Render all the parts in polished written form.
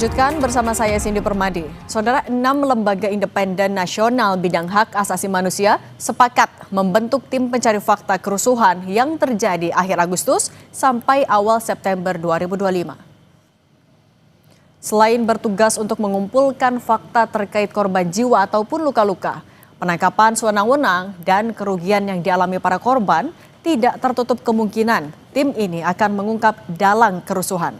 lanjutkan bersama saya Cindy Permadi. Saudara, 6 lembaga independen nasional bidang hak asasi manusia sepakat membentuk tim pencari fakta kerusuhan yang terjadi akhir Agustus sampai awal September 2025. Selain bertugas untuk mengumpulkan fakta terkait korban jiwa ataupun luka-luka, penangkapan sewenang-wenang dan kerugian yang dialami para korban, tidak tertutup kemungkinan tim ini akan mengungkap dalang kerusuhan.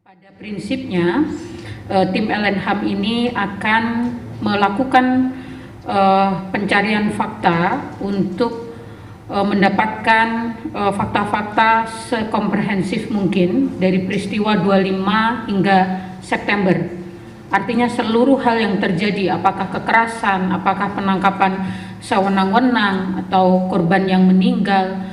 Pada prinsipnya, tim LNHAM ini akan melakukan pencarian fakta untuk mendapatkan fakta-fakta sekomprehensif mungkin dari peristiwa 25 hingga September. Artinya seluruh hal yang terjadi, apakah kekerasan, apakah penangkapan sewenang-wenang, atau korban yang meninggal,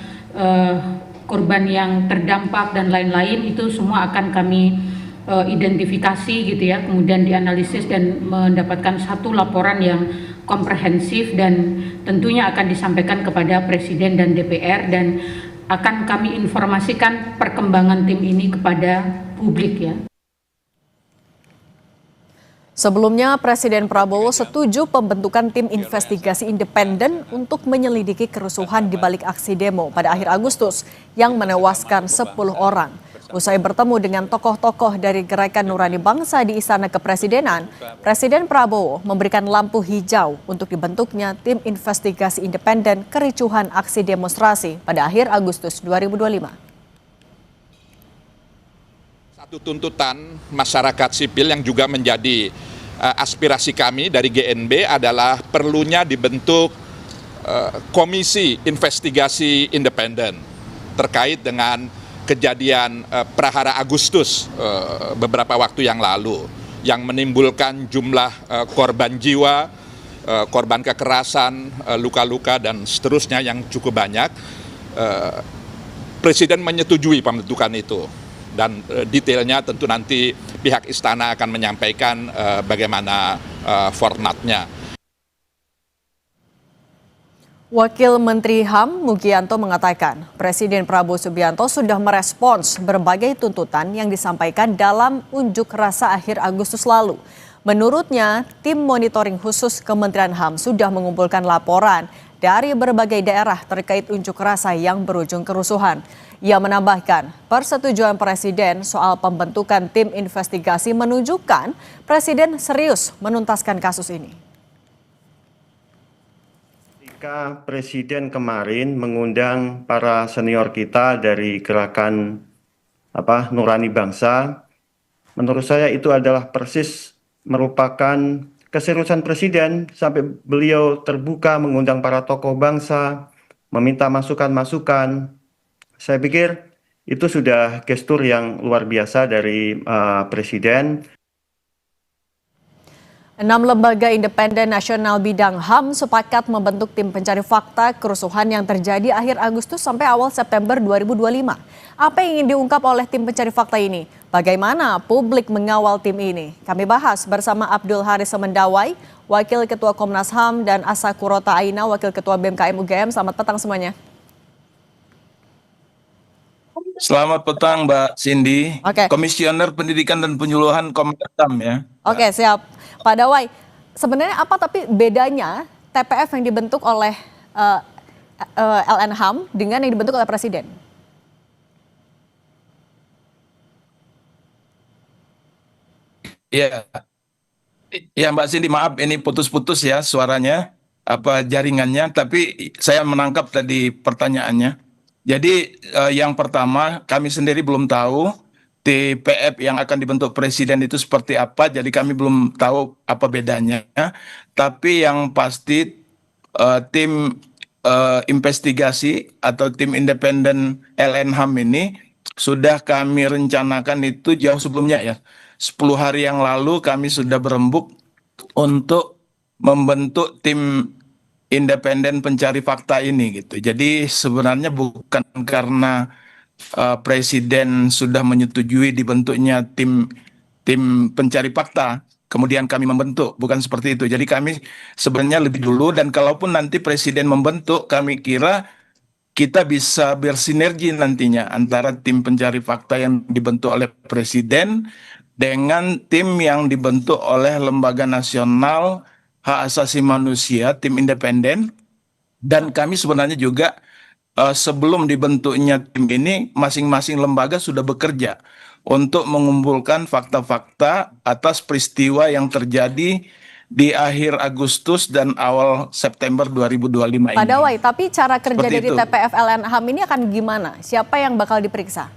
korban yang terdampak dan lain-lain, itu semua akan kami identifikasi gitu ya, kemudian dianalisis dan mendapatkan satu laporan yang komprehensif dan tentunya akan disampaikan kepada Presiden dan DPR, dan akan kami informasikan perkembangan tim ini kepada publik ya. Sebelumnya, Presiden Prabowo setuju pembentukan tim investigasi independen untuk menyelidiki kerusuhan di balik aksi demo pada akhir Agustus yang menewaskan 10 orang. Usai bertemu dengan tokoh-tokoh dari Gerakan Nurani Bangsa di Istana Kepresidenan, Presiden Prabowo memberikan lampu hijau untuk dibentuknya tim investigasi independen kericuhan aksi demonstrasi pada akhir Agustus 2025. Satu tuntutan masyarakat sipil yang juga menjadi aspirasi kami dari GNB adalah perlunya dibentuk komisi investigasi independen terkait dengan kejadian Prahara Agustus beberapa waktu yang lalu yang menimbulkan jumlah korban jiwa, korban kekerasan, luka-luka dan seterusnya yang cukup banyak. Presiden menyetujui pembentukan itu. Dan detailnya tentu nanti pihak istana akan menyampaikan bagaimana formatnya. Wakil Menteri HAM Mugianto mengatakan Presiden Prabowo Subianto sudah merespons berbagai tuntutan yang disampaikan dalam unjuk rasa akhir Agustus lalu. Menurutnya, tim monitoring khusus Kementerian HAM sudah mengumpulkan laporan dari berbagai daerah terkait unjuk rasa yang berujung kerusuhan. Ia menambahkan, persetujuan Presiden soal pembentukan tim investigasi menunjukkan Presiden serius menuntaskan kasus ini. Ketika Presiden kemarin mengundang para senior kita dari Gerakan Nurani Bangsa, menurut saya itu adalah persis merupakan keseriusan Presiden sampai beliau terbuka mengundang para tokoh bangsa, meminta masukan-masukan. Saya pikir itu sudah gestur yang luar biasa dari Presiden. 6 lembaga independen nasional bidang HAM sepakat membentuk tim pencari fakta kerusuhan yang terjadi akhir Agustus sampai awal September 2025. Apa yang ingin diungkap oleh tim pencari fakta ini? Bagaimana publik mengawal tim ini? Kami bahas bersama Abdul Haris Semendawai, Wakil Ketua Komnas HAM, dan Asa Kurota Aina, Wakil Ketua BMKM UGM. Selamat petang semuanya. Selamat petang Mbak Cindy, Komisioner Pendidikan dan Penyuluhan Komnas HAM ya. Oke, siap. Pak Dawai, sebenarnya apa tapi bedanya TPF yang dibentuk oleh LNHAM dengan yang dibentuk oleh Presiden? Ya, Mbak Cindy, maaf ini putus-putus ya suaranya, jaringannya, tapi saya menangkap tadi pertanyaannya. Jadi yang pertama, kami sendiri belum tahu TPF yang akan dibentuk Presiden itu seperti apa, jadi kami belum tahu apa bedanya. Tapi yang pasti tim investigasi atau tim independen LNHAM ini sudah kami rencanakan itu jauh sebelumnya ya. 10 hari yang lalu kami sudah berembuk untuk membentuk tim independen pencari fakta ini gitu. Jadi sebenarnya bukan karena Presiden sudah menyetujui dibentuknya tim pencari fakta, kemudian kami membentuk, bukan seperti itu. Jadi kami sebenarnya lebih dulu, dan kalaupun nanti Presiden membentuk, kami kira kita bisa bersinergi nantinya antara tim pencari fakta yang dibentuk oleh Presiden dengan tim yang dibentuk oleh Lembaga Nasional Hak Asasi Manusia, tim independen. Dan kami sebenarnya juga sebelum dibentuknya tim ini, masing-masing lembaga sudah bekerja untuk mengumpulkan fakta-fakta atas peristiwa yang terjadi di akhir Agustus dan awal September 2025 Pak ini. Dawai, tapi cara kerja Seperti dari itu. TPF LNHAM ini akan gimana? Siapa yang bakal diperiksa?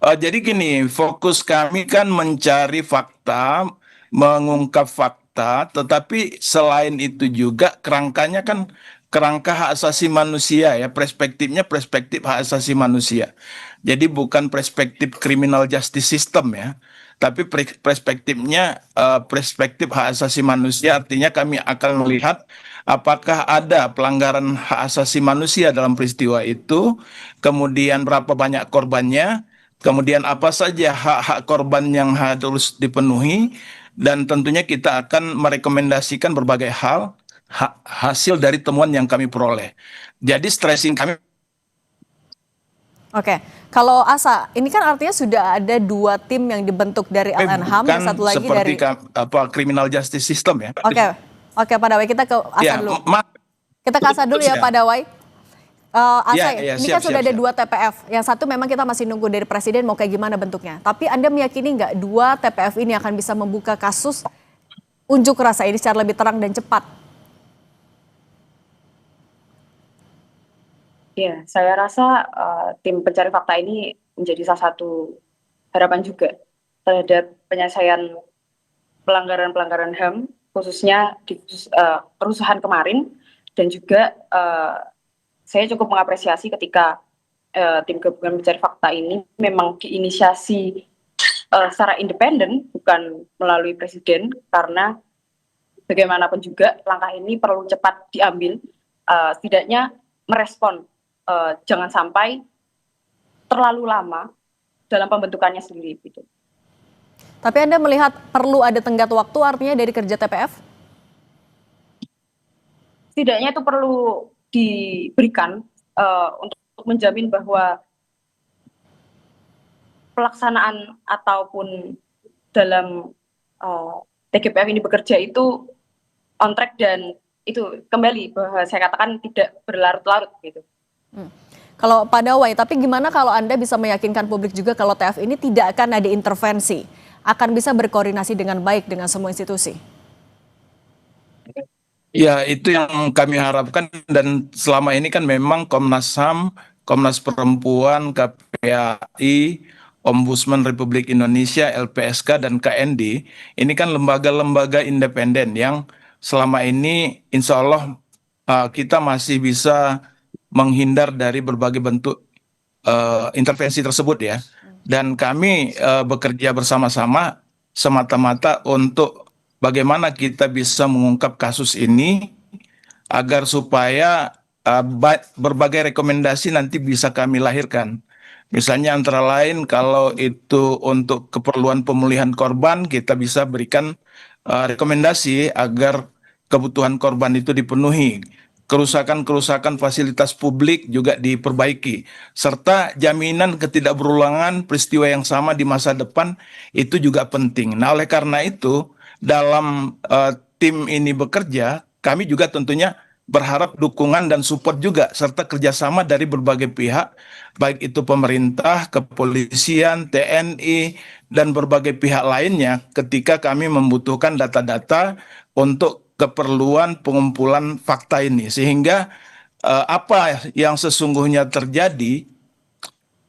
Jadi gini, fokus kami kan mencari fakta, mengungkap fakta, tetapi selain itu juga kerangkanya kan kerangka hak asasi manusia ya, perspektifnya perspektif hak asasi manusia. Jadi bukan perspektif criminal justice system ya, tapi perspektifnya perspektif hak asasi manusia, artinya kami akan melihat apakah ada pelanggaran hak asasi manusia dalam peristiwa itu, kemudian berapa banyak korbannya, kemudian apa saja hak-hak korban yang harus dipenuhi, dan tentunya kita akan merekomendasikan berbagai hal hasil dari temuan yang kami peroleh. Jadi stressing kami Oke, kalau Asa, ini kan artinya sudah ada 2 tim yang dibentuk dari LNHAM, bukan yang satu lagi seperti dari... criminal justice system ya. Oke, oke Pak Dawai, kita ke Asa Ya, dulu. maaf. Kita ke Asa dulu ya Ya. Pak Dawai. Asa, Ya, ini siap, kan sudah siap, ada siap. 2 TPF. Yang satu memang kita masih nunggu dari Presiden mau kayak gimana bentuknya. Tapi Anda meyakini nggak 2 TPF ini akan bisa membuka kasus unjuk rasa ini secara lebih terang dan cepat? Ya, saya rasa tim pencari fakta ini menjadi salah satu harapan juga terhadap penyelesaian pelanggaran-pelanggaran HAM, khususnya di kerusuhan kemarin, dan juga saya cukup mengapresiasi ketika tim gabungan pencari fakta ini memang diinisiasi secara independen, bukan melalui Presiden, karena bagaimanapun juga langkah ini perlu cepat diambil, setidaknya merespon. Jangan sampai terlalu lama dalam pembentukannya sendiri gitu. Tapi Anda melihat perlu ada tenggat waktu artinya dari kerja TPF? Setidaknya itu perlu diberikan untuk menjamin bahwa pelaksanaan ataupun dalam TGPF ini bekerja itu on track, dan itu kembali bahwa saya katakan tidak berlarut-larut gitu. Kalau Pak Dawai, tapi gimana kalau Anda bisa meyakinkan publik juga kalau TF ini tidak akan ada intervensi, akan bisa berkoordinasi dengan baik dengan semua institusi? Ya, itu yang kami harapkan, dan selama ini kan memang Komnas HAM, Komnas Perempuan, KPAI, Ombudsman Republik Indonesia, LPSK, dan KND, ini kan lembaga-lembaga independen yang selama ini insya Allah kita masih bisa menghindar dari berbagai bentuk intervensi tersebut ya. Dan kami bekerja bersama-sama semata-mata untuk bagaimana kita bisa mengungkap kasus ini agar supaya berbagai rekomendasi nanti bisa kami lahirkan. Misalnya antara lain kalau itu untuk keperluan pemulihan korban, kita bisa berikan rekomendasi agar kebutuhan korban itu dipenuhi. Kerusakan-kerusakan fasilitas publik juga diperbaiki, serta jaminan ketidakberulangan peristiwa yang sama di masa depan itu juga penting. Nah, oleh karena itu, dalam tim ini bekerja, kami juga tentunya berharap dukungan dan support juga, serta kerjasama dari berbagai pihak, baik itu pemerintah, kepolisian, TNI, dan berbagai pihak lainnya ketika kami membutuhkan data-data untuk keperluan pengumpulan fakta ini, sehingga apa yang sesungguhnya terjadi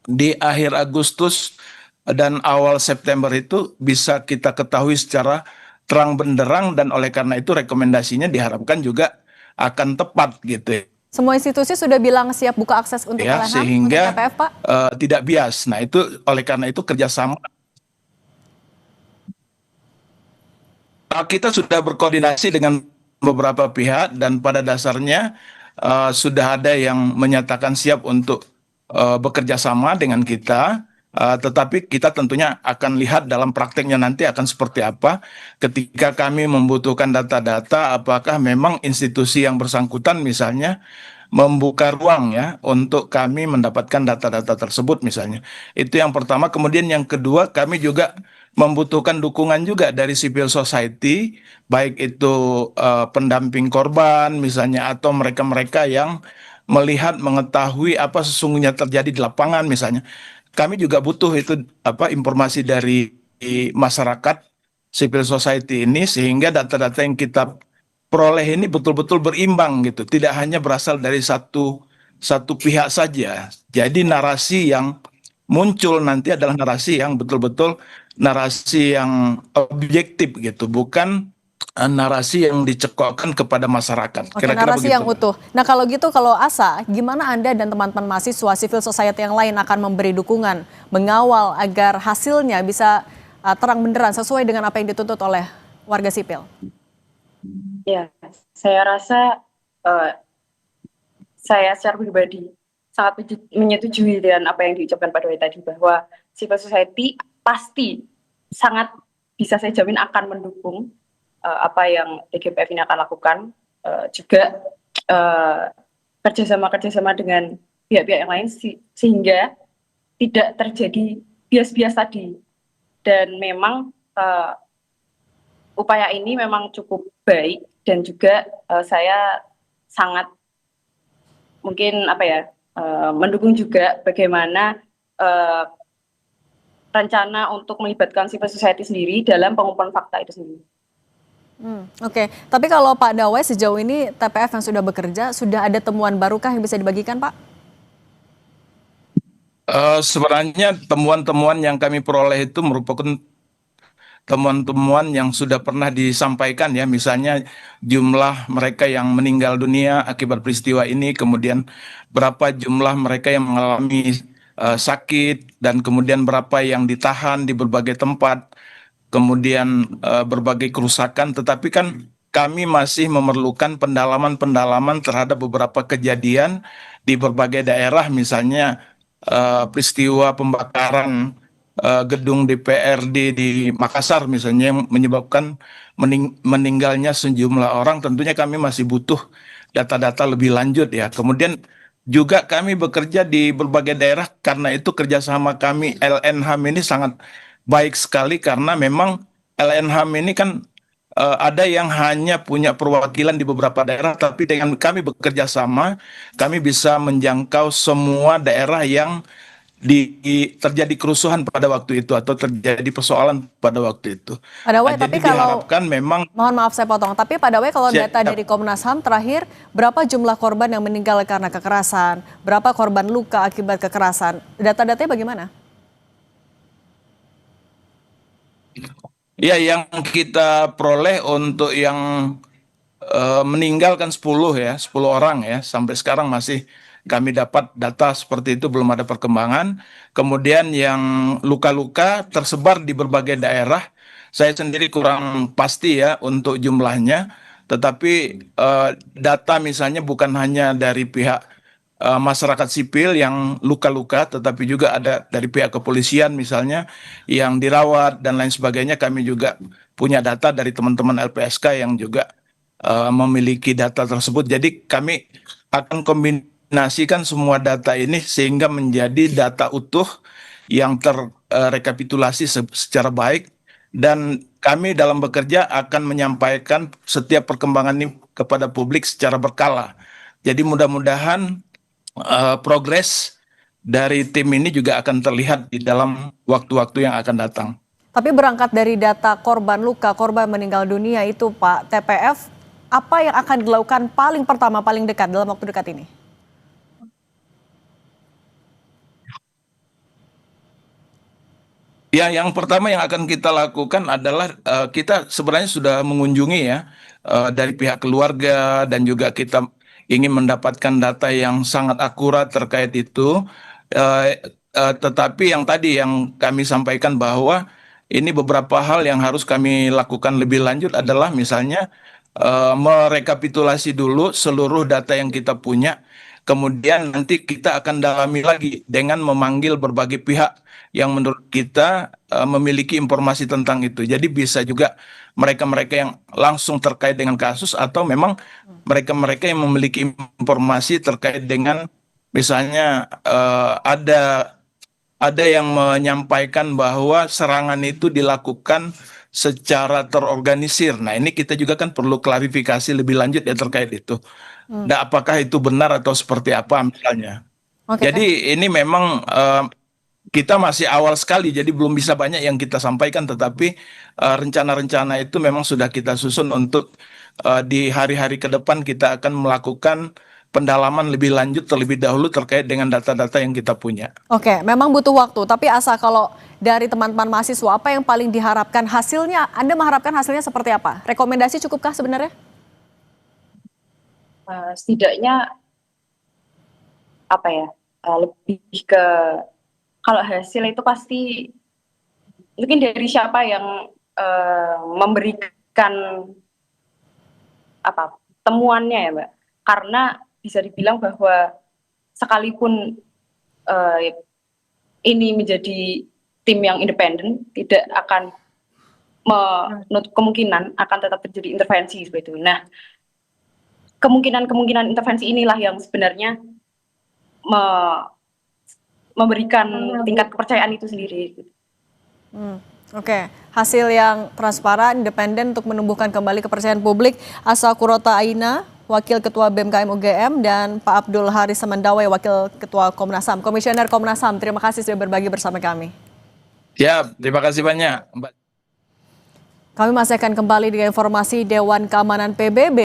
di akhir Agustus dan awal September itu bisa kita ketahui secara terang benderang, dan oleh karena itu rekomendasinya diharapkan juga akan tepat gitu Semua institusi sudah bilang siap buka akses untuk ya, LNHAM, sehingga untuk TPF, Pak? tidak bias. Nah, itu oleh karena itu kerjasama. Kita sudah berkoordinasi dengan beberapa pihak, dan pada dasarnya sudah ada yang menyatakan siap untuk bekerja sama dengan kita, Tetapi kita tentunya akan lihat dalam prakteknya nanti akan seperti apa ketika kami membutuhkan data-data, apakah memang institusi yang bersangkutan misalnya membuka ruang ya untuk kami mendapatkan data-data tersebut misalnya. Itu yang pertama. Kemudian yang kedua, kami juga membutuhkan dukungan juga dari civil society, baik itu pendamping korban misalnya atau mereka-mereka yang melihat mengetahui apa sesungguhnya terjadi di lapangan misalnya. Kami juga butuh itu informasi dari masyarakat civil society ini sehingga data-data yang kita peroleh ini betul-betul berimbang gitu, tidak hanya berasal dari satu satu pihak saja. Jadi narasi yang muncul nanti adalah narasi yang betul-betul narasi yang objektif gitu, bukan narasi yang dicekokkan kepada masyarakat. Oke, Kira-kira narasi begitu, yang Mbak. utuh. Nah, kalau gitu, kalau Asa, gimana Anda dan teman-teman mahasiswa civil society yang lain akan memberi dukungan, mengawal agar hasilnya bisa terang benderang sesuai dengan apa yang dituntut oleh warga sipil? Ya, saya rasa saya secara pribadi sangat menyetujui dengan apa yang diucapkan Pak Doi tadi, bahwa civil society pasti sangat bisa saya jamin akan mendukung apa yang TGPF ini akan lakukan, juga kerjasama dengan pihak-pihak yang lain sehingga tidak terjadi bias-bias tadi. Dan memang upaya ini memang cukup baik, dan juga saya sangat mungkin mendukung juga bagaimana rencana untuk melibatkan civil society sendiri dalam pengumpulan fakta itu sendiri. Oke, tapi kalau Pak Dawes sejauh ini TPF yang sudah bekerja, sudah ada temuan barukah yang bisa dibagikan, Pak? Sebenarnya temuan-temuan yang kami peroleh itu merupakan temuan-temuan yang sudah pernah disampaikan ya, misalnya jumlah mereka yang meninggal dunia akibat peristiwa ini, kemudian berapa jumlah mereka yang mengalami sakit, dan kemudian berapa yang ditahan di berbagai tempat, kemudian berbagai kerusakan. Tetapi kan kami masih memerlukan pendalaman-pendalaman terhadap beberapa kejadian di berbagai daerah, misalnya peristiwa pembakaran gedung DPRD di Makassar misalnya yang menyebabkan meninggalnya sejumlah orang. Tentunya kami masih butuh data-data lebih lanjut ya. Kemudian juga kami bekerja di berbagai daerah, karena itu kerjasama kami LNHAM ini sangat baik sekali, karena memang LNHAM ini kan ada yang hanya punya perwakilan di beberapa daerah, tapi dengan kami bekerja sama, kami bisa menjangkau semua daerah yang terjadi kerusuhan pada waktu itu atau terjadi persoalan pada waktu itu. Pak Dawes, Jadi tapi kalau diharapkan memang mohon maaf saya potong, tapi Pak Dawes kalau Siap. data dari Komnas HAM terakhir, berapa jumlah korban yang meninggal karena kekerasan, berapa korban luka akibat kekerasan, data-datanya bagaimana? ya yang kita peroleh untuk yang meninggal kan 10 ya, 10 orang ya. Sampai sekarang masih kami dapat data seperti itu, belum ada perkembangan. Kemudian yang luka-luka tersebar di berbagai daerah. Saya sendiri kurang pasti ya untuk jumlahnya. Tetapi data misalnya bukan hanya dari pihak masyarakat sipil yang luka-luka, tetapi juga ada dari pihak kepolisian misalnya yang dirawat dan lain sebagainya. Kami juga punya data dari teman-teman LPSK yang juga memiliki data tersebut. Jadi kami akan kombinasikan semua data ini sehingga menjadi data utuh yang terrekapitulasi secara baik, dan kami dalam bekerja akan menyampaikan setiap perkembangan ini kepada publik secara berkala. Jadi mudah-mudahan progres dari tim ini juga akan terlihat di dalam waktu-waktu yang akan datang. Tapi berangkat dari data korban luka, korban meninggal dunia itu Pak, TPF apa yang akan dilakukan paling pertama, paling dekat dalam waktu dekat ini? Ya, yang pertama yang akan kita lakukan adalah kita sebenarnya sudah mengunjungi ya dari pihak keluarga, dan juga kita ingin mendapatkan data yang sangat akurat terkait itu. Tetapi yang tadi yang kami sampaikan bahwa ini beberapa hal yang harus kami lakukan lebih lanjut adalah misalnya merekapitulasi dulu seluruh data yang kita punya, Kemudian nanti kita akan dalami lagi dengan memanggil berbagai pihak yang menurut kita memiliki informasi tentang itu. Jadi bisa juga mereka-mereka yang langsung terkait dengan kasus atau memang mereka-mereka yang memiliki informasi terkait dengan misalnya ada yang menyampaikan bahwa serangan itu dilakukan secara terorganisir. Nah, ini kita juga kan perlu klarifikasi lebih lanjut ya terkait itu. Dan apakah itu benar atau seperti apa misalnya. Oke. Jadi ini memang kita masih awal sekali, jadi belum bisa banyak yang kita sampaikan, tetapi rencana-rencana itu memang sudah kita susun untuk di hari-hari ke depan kita akan melakukan pendalaman lebih lanjut terlebih dahulu terkait dengan data-data yang kita punya. Oke, memang butuh waktu, tapi asal kalau dari teman-teman mahasiswa, apa yang paling diharapkan hasilnya? Anda mengharapkan hasilnya seperti apa? Rekomendasi cukupkah sebenarnya? Setidaknya apa ya, lebih ke kalau hasil itu pasti mungkin dari siapa yang memberikan apa temuannya ya Mbak, karena bisa dibilang bahwa sekalipun ini menjadi tim yang independen, tidak akan menutup kemungkinan akan tetap terjadi intervensi seperti itu. Nah, kemungkinan intervensi inilah yang sebenarnya memberikan tingkat kepercayaan itu sendiri. Oke, hasil yang transparan, independen untuk menumbuhkan kembali kepercayaan publik. Asa Kurota Aina, Wakil Ketua BMKM UGM, dan Pak Abdul Haris Semendawai, Wakil Ketua Komnas HAM, Komisioner Komnas HAM. Terima kasih sudah berbagi bersama kami. Ya, terima kasih banyak, Mbak. Kami masih akan kembali dengan informasi Dewan Keamanan PBB.